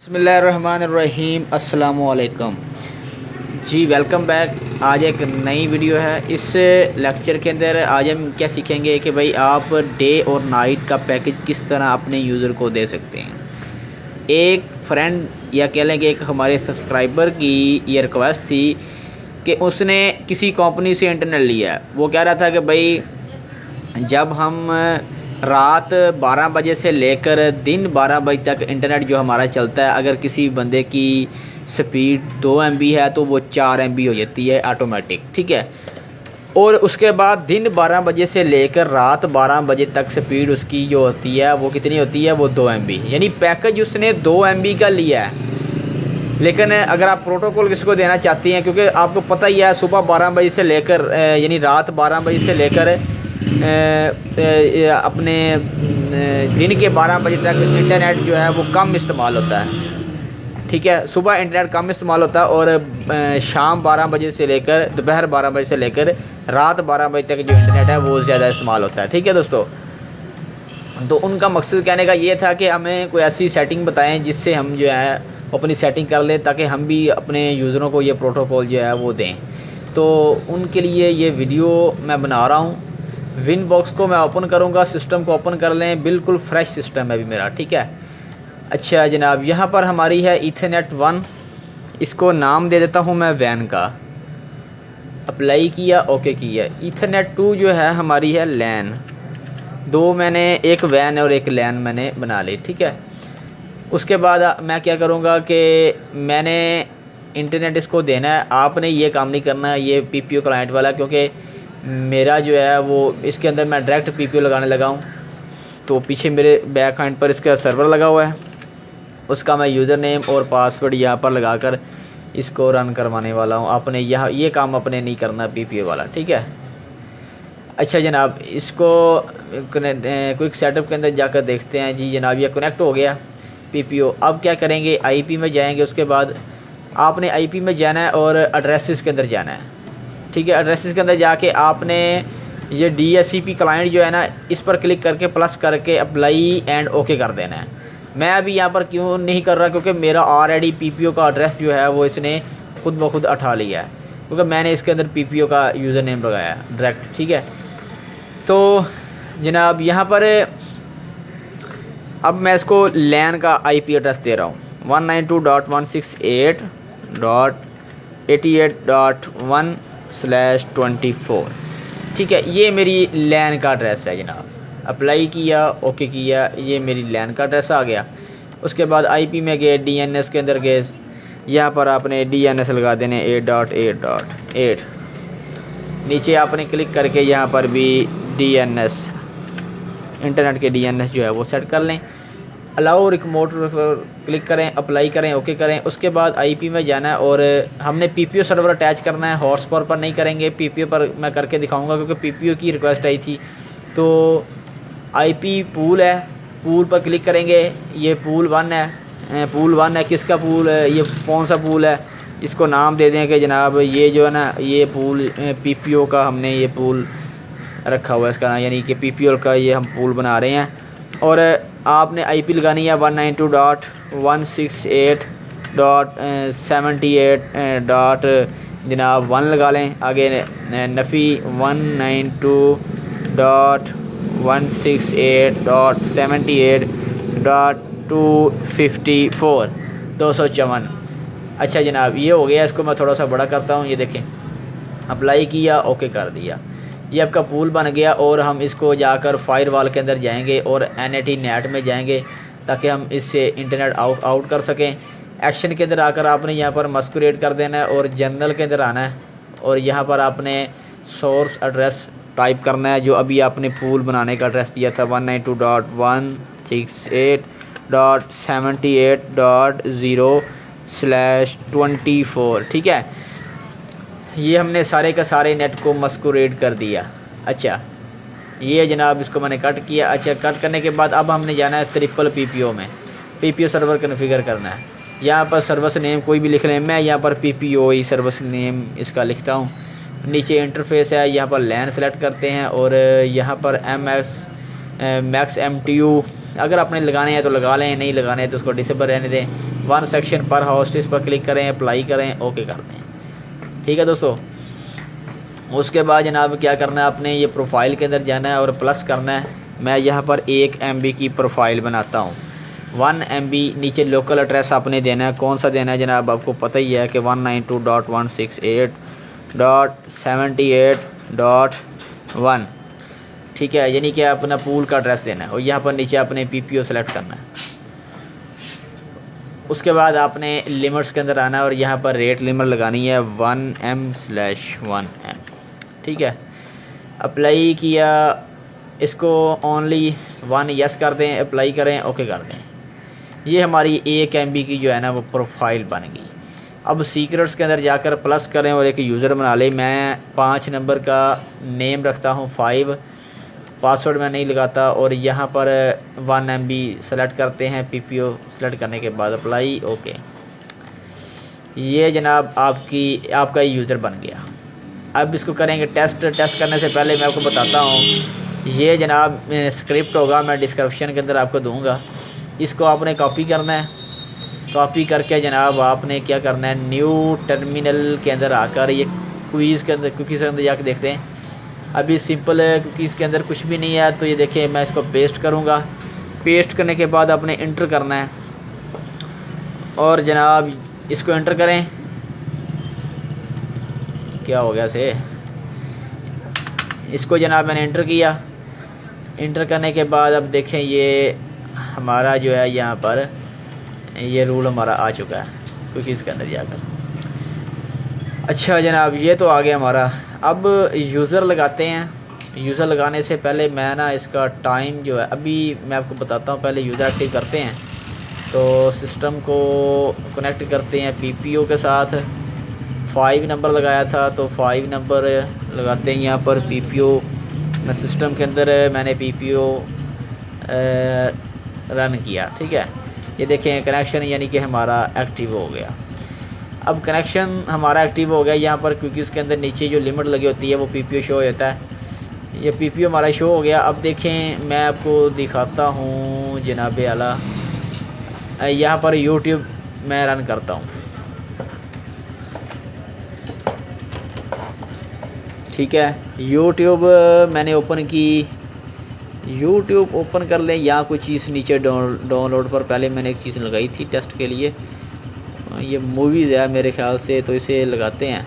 बिस्मिल्लाहिर्रहमानिर्रहीम अस्सलामुअलैकुम जी, welcome back. आज एक नई वीडियो है। इस लेक्चर के अंदर आज हम क्या सीखेंगे कि भाई आप डे और नाइट का पैकेज किस तरह अपने यूज़र को दे सकते हैं। एक फ्रेंड या कह लें कि एक हमारे सब्सक्राइबर की ये रिक्वेस्ट थी कि उसने किसी कंपनी से इंटरनेट लिया। वो कह रहा था कि भाई जब हम रात 12 बजे से लेकर दिन 12 बजे तक इंटरनेट जो हमारा चलता है, अगर किसी बंदे की स्पीड 2 MB है तो वो 4 MB हो जाती है ऑटोमेटिक, ठीक है। और उसके बाद दिन 12 बजे से लेकर रात 12 बजे तक स्पीड उसकी जो होती है वो कितनी होती है, वो 2 MB। यानी पैकेज उसने 2 MB का लिया है। लेकिन अगर आप प्रोटोकॉल किसको देना चाहती हैं, क्योंकि आपको पता ही है सुबह 12 बजे से लेकर यानी रात 12 बजे से लेकर अपने दिन के 12 बजे तक इंटरनेट जो है वो कम इस्तेमाल होता है, ठीक है। सुबह इंटरनेट कम इस्तेमाल होता है और शाम 12 बजे से लेकर दोपहर 12 बजे से लेकर रात 12 बजे तक जो इंटरनेट है वो ज़्यादा इस्तेमाल होता है, ठीक है दोस्तों। तो उनका मकसद कहने का ये था कि हमें कोई ऐसी सेटिंग बताएं जिससे हम जो है अपनी सेटिंग कर लें, ताकि हम भी अपने यूज़रों को ये प्रोटोकॉल जो है वो दें। तो उनके लिए ये वीडियो मैं बना रहा हूँ। विन बॉक्स को मैं ओपन करूँगा, सिस्टम को ओपन कर लें, बिल्कुल फ्रेश सिस्टम है अभी मेरा, ठीक है। अच्छा जनाब, यहाँ पर हमारी है ईथरनेट 1, इसको नाम दे देता हूँ मैं वैन का। अप्लाई किया, ओके किया। ईथरनेट 2 जो है हमारी है लैन। दो मैंने, एक वैन और एक लैन मैंने बना ली, ठीक है। उसके बाद मैं क्या करूँगा कि मैंने इंटरनेट इसको देना है। आपने ये काम नहीं करना है ये PPO क्लाइंट वाला, क्योंकि मेरा जो है वो इसके अंदर मैं डायरेक्ट PPO लगाने लगा हूँ। तो पीछे मेरे बैक हैंड पर इसका सर्वर लगा हुआ है, उसका मैं यूज़र नेम और पासवर्ड यहाँ पर लगाकर इसको रन करवाने वाला हूँ। आपने यहाँ ये काम अपने नहीं करना PPO वाला, ठीक है। अच्छा जनाब, इसको क्विक सेटअप के अंदर जाकर देखते हैं। जी जनाब, ये कनेक्ट हो गया PPO। अब क्या करेंगे, IP में जाएंगे। उसके बाद आपने IP में जाना है और एड्रेसेस के अंदर जाना है, ठीक है। एड्रेसेस के अंदर जाके आपने ये DHCP क्लाइंट जो है ना, इस पर क्लिक करके प्लस करके अप्लाई एंड ओके कर देना है। मैं अभी यहाँ पर क्यों नहीं कर रहा, क्योंकि मेरा ऑलरेडी PPO का एड्रेस जो है वो इसने खुद ब खुद उठा लिया है, क्योंकि मैंने इसके अंदर PPO का यूज़र नेम लगाया है डायरेक्ट, ठीक है। तो जनाब यहाँ पर अब मैं इसको लैन का IP एड्रेस दे रहा हूँ 192.168.88.1/24, ठीक है। ये मेरी लैन का एड्रेस है जनाब। अप्लाई किया, ओके किया, ये मेरी लैन का एड्रेस आ गया। उसके बाद IP में गए, DNS के अंदर गए, यहाँ पर आपने DNS लगा देने 8.8.8। नीचे आपने क्लिक करके यहाँ पर भी DNS इंटरनेट के DNS जो है वो सेट कर लें। अलाउ रिमोट क्लिक करें, अप्लाई करें, ओके करें। उसके बाद IP में जाना है और हमने PPO सर्वर अटैच करना है। हॉटस्पॉट पर नहीं करेंगे, PPO पर मैं करके दिखाऊंगा, क्योंकि PPO की रिक्वेस्ट आई थी। तो IP पूल है, पूल पर क्लिक करेंगे। ये पूल 1 है, पूल 1 है। किसका पूल है, ये कौन सा पूल है, इसको नाम दे दें कि जनाब ये जो है ना, ये पूल PPO का हमने ये पूल रखा हुआ है इसका नाम, यानी कि PPO का ये हम पूल बना रहे हैं। और आपने IP लगानी है 192.168.78. जनाब 1 लगा लें। आगे नफ़ी 192.168.78.254 254। अच्छा जनाब, ये हो गया। इसको मैं थोड़ा सा बड़ा करता हूँ। ये देखें, अप्लाई किया, ओके कर दिया। ये आपका पूल बन गया। और हम इसको जाकर फायरवॉल के अंदर जाएंगे और NAT नेट में जाएंगे, ताकि हम इससे इंटरनेट आउट कर सकें। एक्शन के अंदर आकर आपने यहाँ पर मस्कुरेट कर देना है और जनरल के अंदर आना है और यहाँ पर आपने सोर्स एड्रेस टाइप करना है, जो अभी आपने पूल बनाने का एड्रेस दिया था 192.168.0/24, ठीक है। ये हमने सारे का सारे नेट को मस्कुरेट कर दिया। अच्छा ये जनाब, इसको मैंने कट किया। अच्छा, कट करने के बाद अब हमने जाना है ट्रिपल PPO में। PPO सर्वर कन्फिगर करना है। यहाँ पर सर्विस नेम कोई भी लिख लें, मैं यहाँ पर PPO ही सर्विस नेम इसका लिखता हूँ। नीचे इंटरफेस है, यहाँ पर लैन सेलेक्ट करते हैं और यहाँ पर MX मैक्स MTU अगर आपने लगाने हैं तो लगा लें, नहीं लगाने हैं तो उसको डिसेबल रहने दें। 1 सेक्शन पर होस्ट, इस पर क्लिक करें, अप्लाई करें, ओके कर दें। ठीक है दोस्तों। उसके बाद जनाब क्या करना है, आपने ये प्रोफाइल के अंदर जाना है और प्लस करना है। मैं यहाँ पर 1 MB की प्रोफाइल बनाता हूँ। 1 MB नीचे लोकल एड्रेस आपने देना है। कौन सा देना है जनाब, आपको पता ही है कि 192.168.78.1। ठीक है, यानी कि अपना पूल का एड्रेस देना है और यहाँ पर नीचे आपने PPO सेलेक्ट करना है। उसके बाद आपने लिमिट्स के अंदर आना है और यहाँ पर रेट लिमिट लगानी है 1M/1M। ठीक है, अप्लाई किया, इसको ओनली 1 यस कर दें, अप्लाई करें, ओके कर दें। ये हमारी 1 MB की जो है ना वो प्रोफाइल बन गई। अब सीक्रेट्स के अंदर जाकर प्लस करें और एक यूज़र बना लें। मैं 5 नंबर का नेम रखता हूँ 5, पासवर्ड मैं नहीं लगाता। और यहाँ पर 1 MB सेलेक्ट करते हैं, PPO सेलेक्ट करने के बाद अप्लाई, ओके। ये जनाब आपका यूज़र बन गया। अब इसको करेंगे टेस्ट। टेस्ट करने से पहले मैं आपको बताता हूँ, ये जनाब स्क्रिप्ट होगा, मैं डिस्क्रिप्शन के अंदर आपको दूंगा। इसको आपने कॉपी करना है। कॉपी करके जनाब आपने क्या करना है, न्यू टर्मिनल के अंदर आकर ये कुकीज़ के अंदर जाके देखते हैं। अभी सिंपल है, कुकीज़ के अंदर कुछ भी नहीं है। तो ये देखिए, मैं इसको पेस्ट करूँगा। पेस्ट करने के बाद आपने इंटर करना है और जनाब इसको इंटर करें। क्या हो गया से, इसको जनाब मैंने इंटर किया। इंटर करने के बाद अब देखें, ये हमारा जो है यहाँ पर ये रूल हमारा आ चुका है कुकीज़ के अंदर जाकर। अच्छा जनाब, ये तो आ गया हमारा। अब यूज़र लगाते हैं। यूज़र लगाने से पहले मैं ना इसका टाइम जो है, अभी मैं आपको बताता हूँ। पहले यूज़र एक्टिव करते हैं तो सिस्टम को कनेक्ट करते हैं PPO के साथ। 5 नंबर लगाया था तो 5 नंबर लगाते हैं यहाँ पर PPO। मैं सिस्टम के अंदर मैंने PPO रन किया। ठीक है, ये देखें कनेक्शन यानी कि हमारा एक्टिव हो गया। अब कनेक्शन हमारा एक्टिव हो गया। यहाँ पर क्योंकि इसके अंदर नीचे जो लिमिट लगी होती है वो PPO शो होता है। ये PPO हमारा शो हो गया। अब देखें, मैं आपको दिखाता हूँ जनाब आला, यहाँ पर YouTube मैं रन करता हूँ। ठीक है, YouTube मैंने ओपन की। YouTube ओपन कर लें, या कोई चीज़ नीचे डाउनलोड पर पहले मैंने एक चीज़ लगाई थी टेस्ट के लिए। ये मूवीज़ है मेरे ख्याल से, तो इसे लगाते हैं।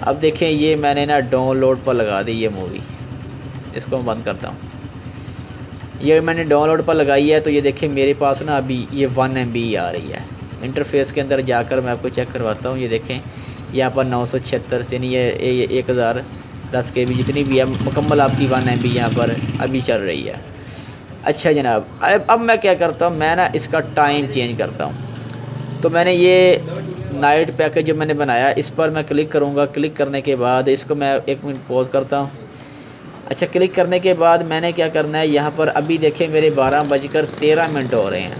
अब देखें, ये मैंने ना डाउनलोड पर लगा दी ये मूवी। इसको मैं बंद करता हूँ। ये मैंने डाउनलोड पर लगाई है। तो ये देखें मेरे पास ना अभी ये 1 MB आ रही है। इंटरफेस के अंदर जाकर मैं आपको चेक करवाता हूँ। ये देखें यहाँ पर 976 से नहीं, ये 1010 KB जितनी भी है मुकम्मल आपकी 1 MB यहाँ पर अभी चल रही है। अच्छा जनाब, अब मैं क्या करता हूँ, मैं ना इसका टाइम चेंज करता हूँ। तो मैंने ये नाइट पैकेज जो मैंने बनाया, इस पर मैं क्लिक करूँगा। क्लिक करने के बाद इसको मैं 1 मिनट पॉज करता हूँ। अच्छा, क्लिक करने के बाद मैंने क्या करना है, यहाँ पर अभी देखें मेरे 12:13 हो रहे हैं।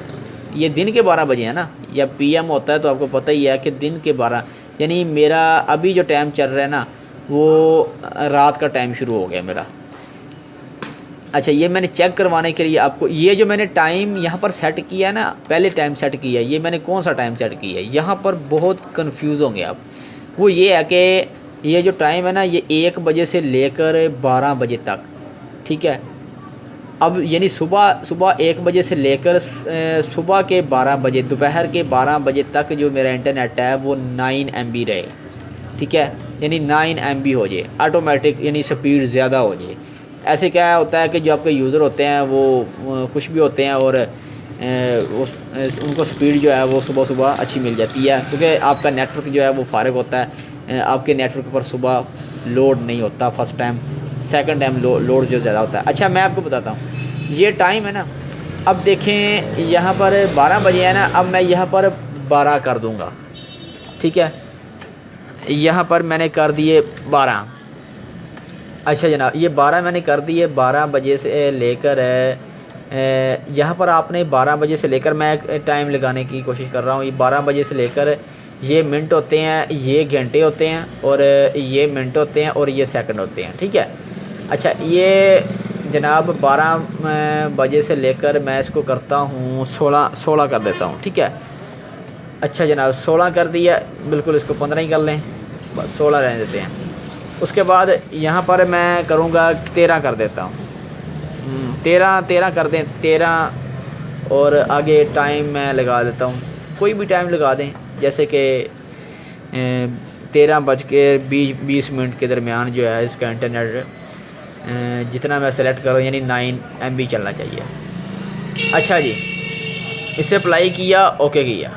ये दिन के 12 बजे है ना, या PM होता है तो आपको पता ही है कि दिन के 12, यानी मेरा अभी जो टाइम चल रहा है ना वो रात का टाइम शुरू हो गया मेरा। अच्छा, ये मैंने चेक करवाने के लिए आपको ये जो मैंने टाइम यहाँ पर सेट किया है ना, पहले टाइम सेट किया है, ये मैंने कौन सा टाइम सेट किया है, यहाँ पर बहुत कंफ्यूज होंगे आप। वो ये है कि ये जो टाइम है ना, ये 1 बजे से लेकर 12 बजे तक। ठीक है, अब यानी सुबह 1 बजे से लेकर सुबह के 12 बजे, दोपहर के 12 बजे तक जो मेरा इंटरनेट है वो 9 MB रहे। ठीक है, यानी 9 MB हो जाए ऑटोमेटिक, यानी स्पीड ज़्यादा हो जाए। ऐसे क्या होता है कि जो आपके यूज़र होते हैं वो कुछ भी होते हैं और उनको स्पीड जो है वो सुबह अच्छी मिल जाती है, क्योंकि आपका नेटवर्क जो है वो फारिग होता है। आपके नेटवर्क पर सुबह लोड नहीं होता first time, second time load जो ज़्यादा होता है। अच्छा, मैं आपको बताता हूँ, ये टाइम है ना, अब देखें यहाँ पर 12 बजे है ना, अब मैं यहाँ पर 12 कर दूँगा। ठीक है, यहाँ पर मैंने कर दिए 12। अच्छा जनाब, ये 12 मैंने कर दिए। 12 बजे से लेकर यहाँ पर आपने 12 बजे से लेकर, मैं टाइम लगाने की कोशिश कर रहा हूँ। ये 12 बजे से लेकर ये मिनट होते हैं, ये घंटे होते हैं, और ये मिनट होते हैं, और ये सेकंड होते हैं। ठीक है, अच्छा, ये जनाब 12 बजे से लेकर मैं इसको करता हूँ 16 कर देता हूँ, ठीक है। अच्छा जनाब 16 कर दिया, बिल्कुल इसको 15 ही कर लें, बस 16 रहने देते हैं। उसके बाद यहाँ पर मैं करूँगा 13 कर देता हूँ, 13 कर दें, 13 और आगे टाइम मैं लगा देता हूँ, कोई भी टाइम लगा दें, जैसे कि 13:20 के दरमियान जो है इसका इंटरनेट जितना मैं सेलेक्ट करूँ यानी 9 MB चलना चाहिए। अच्छा जी, इसे अप्लाई किया, ओके किया,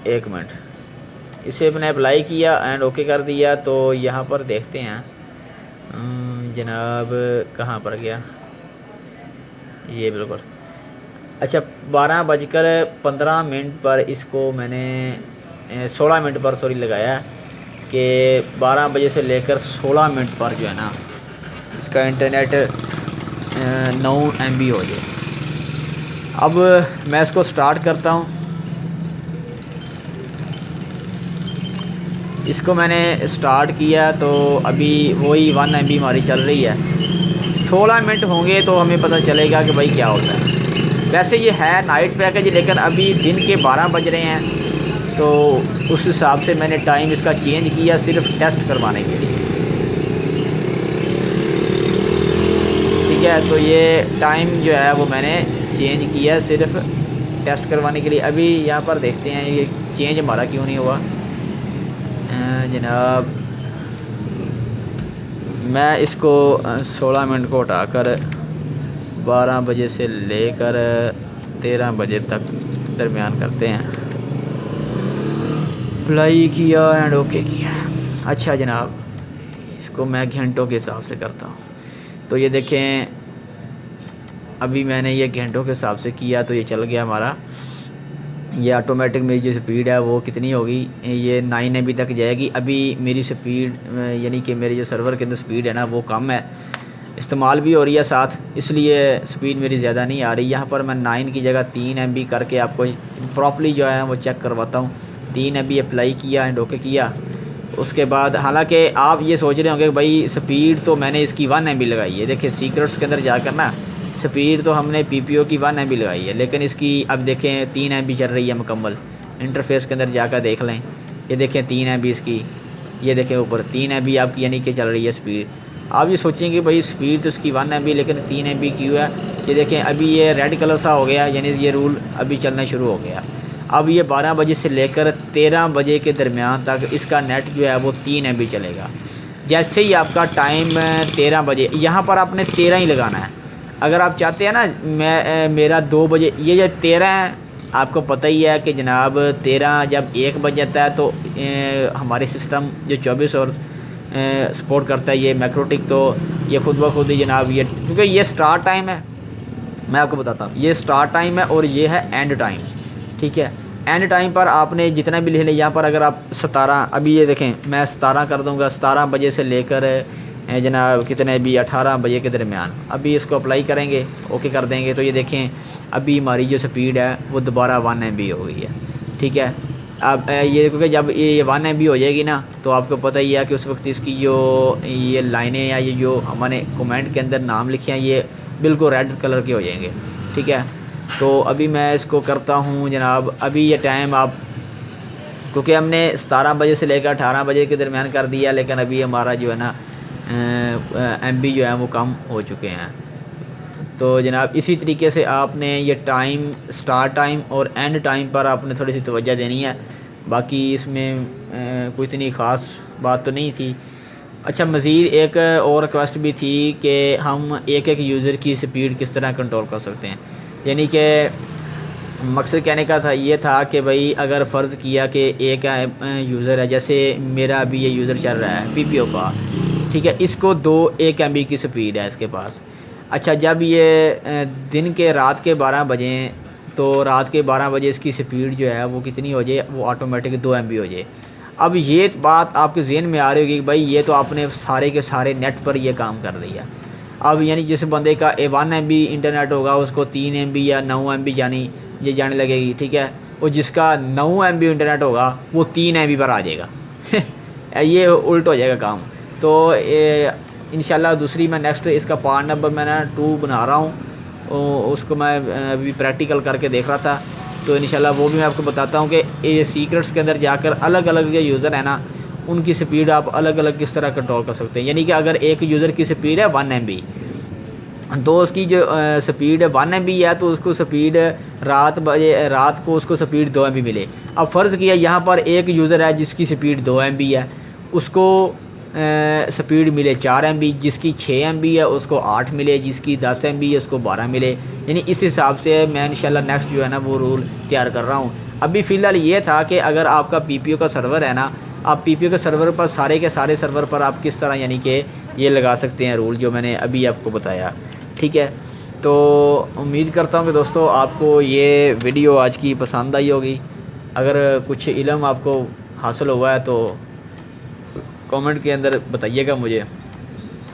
1 मिनट, इसे मैंने अप्लाई किया एंड ओके कर दिया। तो यहाँ पर देखते हैं जनाब कहाँ पर गया ये, बिल्कुल अच्छा 12:15 पर इसको मैंने 16 मिनट पर सॉरी लगाया कि 12 बजे से लेकर 16 मिनट पर जो है ना इसका इंटरनेट 9 MB हो जाए। अब मैं इसको स्टार्ट करता हूँ, इसको मैंने स्टार्ट किया तो अभी वही 1 MB हमारी चल रही है। 16 मिनट होंगे तो हमें पता चलेगा कि भाई क्या होता है। वैसे ये है नाइट पैकेज, लेकिन अभी दिन के 12 बज रहे हैं तो उस हिसाब से मैंने टाइम इसका चेंज किया सिर्फ टेस्ट करवाने के लिए, ठीक है। तो ये टाइम जो है वो मैंने चेंज किया सिर्फ टेस्ट करवाने के लिए। अभी यहाँ पर देखते हैं ये चेंज हमारा क्यों नहीं हुआ। जनाब मैं इसको 16 मिनट को उठाकर 12 बजे से लेकर 13 बजे तक दरमियान करते हैं। अप्लाई किया एंड ओके किया। अच्छा जनाब इसको मैं घंटों के हिसाब से करता हूँ। तो ये देखें अभी मैंने ये घंटों के हिसाब से किया तो ये चल गया हमारा। ये ऑटोमेटिक मेरी जो स्पीड है वो कितनी होगी, ये 9 MB तक जाएगी। अभी मेरी स्पीड यानी कि मेरे जो सर्वर के अंदर स्पीड है ना वो कम है, इस्तेमाल भी हो रही है साथ, इसलिए स्पीड मेरी ज़्यादा नहीं आ रही। यहाँ पर मैं 9 की जगह 3 MB करके आपको प्रॉपर्ली जो है वो चेक करवाता हूँ। 3 MB अप्लाई किया एंड ओके किया। उसके बाद हालांकि आप ये सोच रहे होंगे भाई स्पीड तो मैंने इसकी 1 MB लगाई है। देखिए सीक्रेट्स के अंदर जाकर ना स्पीड तो हमने PPO की 1 MB लगाई है, लेकिन इसकी अब देखें 3 MB चल रही है मुकम्मल। इंटरफेस के अंदर जाकर देख लें, ये देखें 3 MB इसकी, ये देखें ऊपर 3 MB आपकी यानी कि चल रही है स्पीड। आप ये सोचेंगे भाई स्पीड तो इसकी 1 MB लेकिन 3 MB क्यों है। ये देखें अभी ये रेड कलर सा हो गया, यानी ये रूल अभी चलना शुरू हो गया। अब ये 12 बजे से लेकर 13 बजे के दरमियान तक इसका नेट जो है वो 3 MB चलेगा। जैसे ही आपका टाइम 13 बजे, यहाँ पर आपने 13 ही लगाना है। अगर आप चाहते हैं ना मेरा 2 बजे, ये जो 13 है आपको पता ही है कि जनाब 13 जब 1 बज जाता है तो हमारे सिस्टम जो 24 और सपोर्ट करता है ये मैक्रोटिक, तो ये खुद ब खुद ही जनाब ये, क्योंकि ये स्टार्ट टाइम है, मैं आपको बताता हूँ ये स्टार्ट टाइम है और ये है एंड टाइम, ठीक है। एंड टाइम पर आपने जितना भी लिख लें, यहाँ पर अगर आप 17, अभी ये देखें मैं 17 कर दूँगा, 17 बजे से लेकर जनाब कितने भी 18 बजे के दरमियान। अभी इसको अप्लाई करेंगे, ओके कर देंगे तो ये देखें अभी हमारी जो स्पीड है वो दोबारा 1 MB हो गई है, ठीक है। अब ये क्योंकि जब ये 1 MB हो जाएगी ना तो आपको पता ही है कि उस वक्त इसकी जो ये लाइनें या ये जो हमने कमेंट के अंदर नाम लिखे हैं ये बिल्कुल रेड कलर के हो जाएंगे, ठीक है। तो अभी मैं इसको करता हूँ जनाब। अभी ये टाइम आप, क्योंकि हमने 17 बजे से लेकर 18 बजे के दरमियान कर दिया, लेकिन अभी हमारा जो है ना MB जो है वो कम हो चुके हैं। तो जनाब इसी तरीके से आपने ये टाइम स्टार्ट टाइम और एंड टाइम पर आपने थोड़ी सी तवज्जो देनी है। बाकी इसमें कोई इतनी ख़ास बात तो नहीं थी। अच्छा मज़ीद एक और रिक्वेस्ट भी थी कि हम एक यूज़र की स्पीड किस तरह कंट्रोल कर सकते हैं। यानी कि मकसद कहने का था ये था कि भाई अगर फ़र्ज़ किया कि एक यूज़र है, जैसे मेरा अभी ये यूज़र चल रहा है PPO का, ठीक है, इसको 1 MB की स्पीड है इसके पास। अच्छा जब ये दिन के रात के 12 बजे, तो रात के 12 बजे इसकी स्पीड जो है वो कितनी हो जाए, वो ऑटोमेटिक 2 MB हो जाए। अब ये बात आपके जहन में आ रही होगी कि भाई ये तो आपने सारे के सारे नेट पर ये काम कर दिया। अब यानी जिस बंदे का 1 MB इंटरनेट होगा उसको 3 MB या 9 MB यानी ये जाने लगेगी, ठीक है। और जिसका 9 MB इंटरनेट होगा वो 3 MB पर आ जाएगा ये उल्ट हो जाएगा काम। तो इंशाल्लाह दूसरी मैं नेक्स्ट इसका पार्ट नंबर मैं ना 2 बना रहा हूँ, उसको मैं अभी प्रैक्टिकल करके देख रहा था, तो इंशाल्लाह वो भी मैं आपको बताता हूँ कि ये सीक्रेट्स के अंदर जाकर अलग अलग जो यूज़र है ना उनकी स्पीड आप अलग अलग किस तरह कंट्रोल कर सकते हैं। यानी कि अगर एक यूज़र की स्पीड है 1 MB, तो उसकी जो स्पीड 1 MB है तो उसको स्पीड रात को उसको स्पीड 2 MB मिले। अब फ़र्ज़ किया यहाँ पर एक यूज़र है जिसकी स्पीड 2 MB है, उसको स्पीड मिले 4 MB, जिसकी 6 MB है उसको 8 मिले, जिसकी 10 MB है उसको 12 मिले। यानी इस हिसाब से मैं इंशाल्लाह नेक्स्ट जो है ना वो रूल तैयार कर रहा हूँ। अभी फ़िलहाल ये था कि अगर आपका PPO का सर्वर है ना, आप PPO के सर्वर पर सारे के सारे सर्वर पर आप किस तरह यानी कि ये लगा सकते हैं रूल जो मैंने अभी आपको बताया। ठीक है, तो उम्मीद करता हूँ कि दोस्तों आपको ये वीडियो आज की पसंद आई होगी। अगर कुछ इल्म आपको हासिल हुआ है तो कमेंट के अंदर बताइएगा मुझे,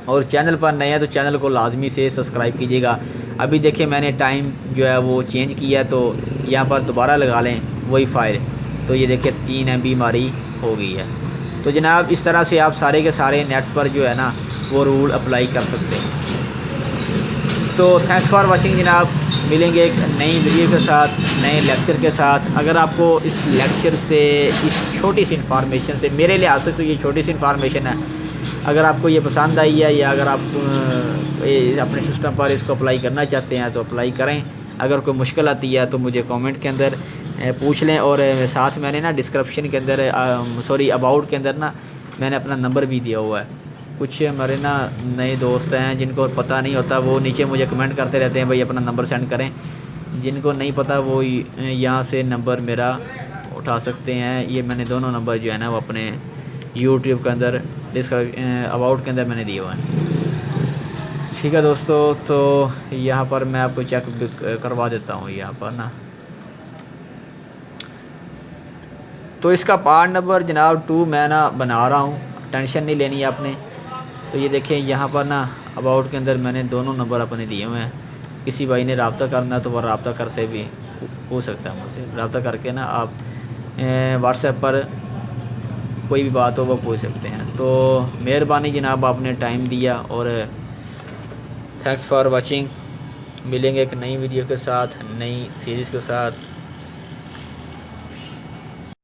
और चैनल पर नए हैं तो चैनल को लाजमी से सब्सक्राइब कीजिएगा। अभी देखिए मैंने टाइम जो है वो चेंज किया है, तो यहाँ पर दोबारा लगा लें वही फाइल, तो ये देखिए 3 MB हमारी हो गई है। तो जनाब इस तरह से आप सारे के सारे नेट पर जो है ना वो रूल अप्लाई कर सकते हैं। तो थैंक्स फॉर वाचिंग जनाब, मिलेंगे एक नई वीडियो के साथ, नए लेक्चर के साथ। अगर आपको इस लेक्चर से, इस छोटी सी इन्फॉर्मेशन से, मेरे लिहाज से तो ये छोटी सी इन्फॉर्मेशन है, अगर आपको ये पसंद आई है या अगर आप अपने सिस्टम पर इसको अप्लाई करना चाहते हैं तो अप्लाई करें। अगर कोई मुश्किल आती है तो मुझे कमेंट के अंदर पूछ लें, और साथ मैंने ना डिस्क्रिप्शन के अंदर अबाउट के अंदर ना मैंने अपना नंबर भी दिया हुआ है। कुछ हमारे ना नए दोस्त हैं जिनको पता नहीं होता, वो नीचे मुझे कमेंट करते रहते हैं भाई अपना नंबर सेंड करें। जिनको नहीं पता वो यहाँ से नंबर मेरा उठा सकते हैं। ये मैंने दोनों नंबर जो है ना वो अपने यूट्यूब के अंदर अबाउट के अंदर मैंने दिए हुए हैं। ठीक है दोस्तों, तो यहाँ पर मैं आपको चेक करवा देता हूँ यहाँ पर ना। तो इसका पार्ट नंबर जनाब 2 मैं ना बना रहा हूँ, टेंशन नहीं लेनी है आपने। तो ये देखें यहाँ पर ना अबाउट के अंदर मैंने दोनों नंबर अपने दिए हुए हैं। किसी भाई ने रब्ता करना तो वह रब्ता कर से भी हो सकता है, मुझसे रब्ता करके ना आप व्हाट्सएप पर कोई भी बात हो वो पूछ सकते हैं। तो मेहरबानी जनाब आपने टाइम दिया, और थैंक्स फॉर वाचिंग। मिलेंगे एक नई वीडियो के साथ, नई सीरीज़ के साथ।